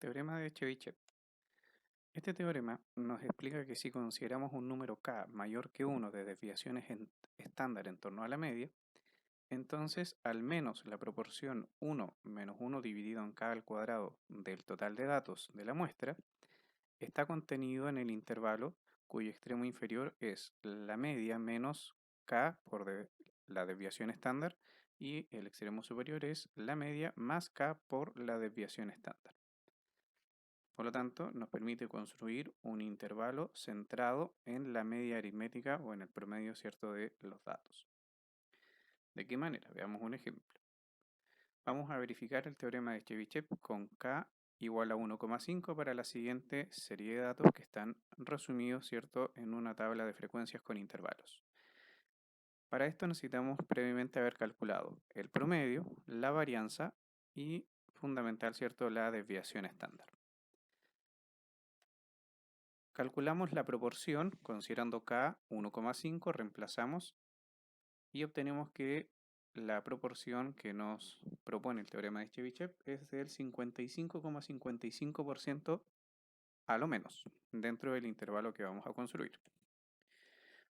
Teorema de Chebyshev. Este teorema nos explica que si consideramos un número k mayor que 1 de desviaciones estándar en torno a la media, entonces al menos la proporción 1 menos 1 dividido en k al cuadrado del total de datos de la muestra está contenido en el intervalo cuyo extremo inferior es la media menos k por la desviación estándar y el extremo superior es la media más k por la desviación estándar. Por lo tanto, nos permite construir un intervalo centrado en la media aritmética o en el promedio, ¿cierto?, de los datos. ¿De qué manera? Veamos un ejemplo. Vamos a verificar el teorema de Chebyshev con k igual a 1,5 para la siguiente serie de datos que están resumidos, ¿cierto?, en una tabla de frecuencias con intervalos. Para esto necesitamos previamente haber calculado el promedio, la varianza y, fundamental, ¿cierto?, la desviación estándar. Calculamos la proporción, considerando k 1,5, reemplazamos y obtenemos que la proporción que nos propone el teorema de Chebyshev es del 55,55% a lo menos, dentro del intervalo que vamos a construir.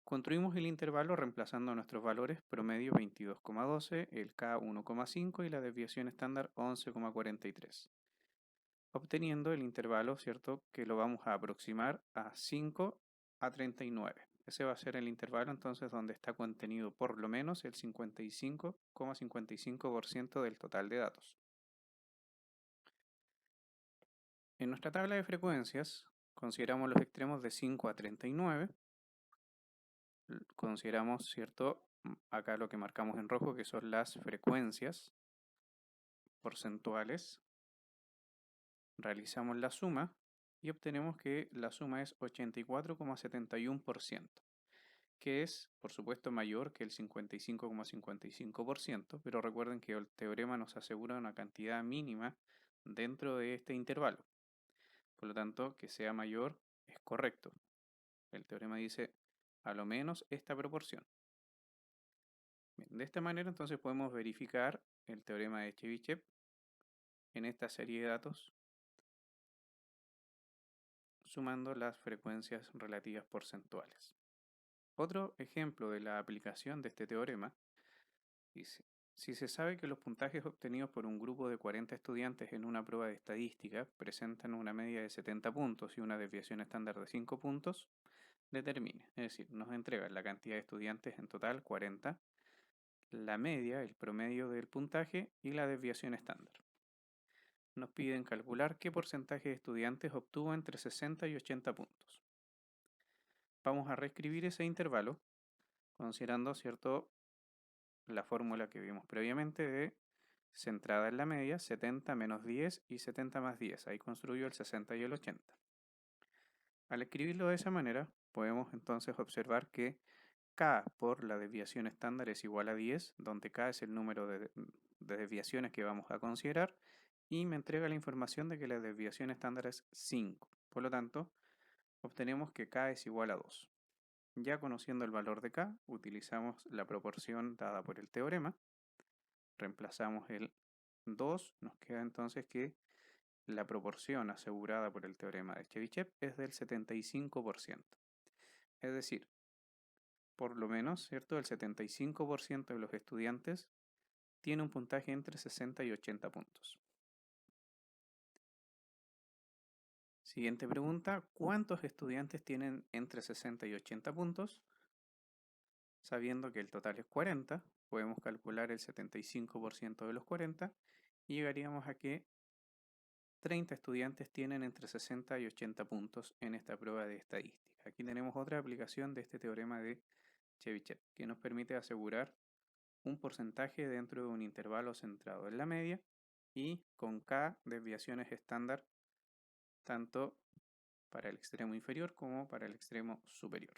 Construimos el intervalo reemplazando nuestros valores promedio 22,12, el k 1,5 y la desviación estándar 11,43. Obteniendo el intervalo, ¿cierto?, que lo vamos a aproximar a 5 a 39. Ese va a ser el intervalo entonces donde está contenido por lo menos el 55,55% del total de datos. En nuestra tabla de frecuencias consideramos los extremos de 5 a 39. Consideramos, ¿cierto?, acá lo que marcamos en rojo que son las frecuencias porcentuales. Realizamos la suma y obtenemos que la suma es 84,71%, que es, por supuesto, mayor que el 55,55%, pero recuerden que el teorema nos asegura una cantidad mínima dentro de este intervalo. Por lo tanto, que sea mayor es correcto. El teorema dice a lo menos esta proporción. Bien, de esta manera entonces podemos verificar el teorema de Chebyshev en esta serie de datos sumando las frecuencias relativas porcentuales. Otro ejemplo de la aplicación de este teorema dice: si se sabe que los puntajes obtenidos por un grupo de 40 estudiantes en una prueba de estadística presentan una media de 70 puntos y una desviación estándar de 5 puntos, determine, es decir, nos entrega la cantidad de estudiantes en total, 40, la media, el promedio del puntaje y la desviación estándar. Nos piden calcular qué porcentaje de estudiantes obtuvo entre 60 y 80 puntos. Vamos a reescribir ese intervalo considerando, ¿cierto?, la fórmula que vimos previamente de centrada en la media, 70 menos 10 y 70 más 10. Ahí construyo el 60 y el 80. Al escribirlo de esa manera, podemos entonces observar que k por la desviación estándar es igual a 10, donde k es el número de desviaciones que vamos a considerar, y me entrega la información de que la desviación estándar es 5. Por lo tanto, obtenemos que k es igual a 2. Ya conociendo el valor de k, utilizamos la proporción dada por el teorema, reemplazamos el 2, nos queda entonces que la proporción asegurada por el teorema de Chebyshev es del 75%. Es decir, por lo menos, ¿cierto?, el 75% de los estudiantes tiene un puntaje entre 60 y 80 puntos. Siguiente pregunta: ¿cuántos estudiantes tienen entre 60 y 80 puntos? Sabiendo que el total es 40, podemos calcular el 75% de los 40 y llegaríamos a que 30 estudiantes tienen entre 60 y 80 puntos en esta prueba de estadística. Aquí tenemos otra aplicación de este teorema de Chebyshev que nos permite asegurar un porcentaje dentro de un intervalo centrado en la media y con k desviaciones estándar tanto para el extremo inferior como para el extremo superior.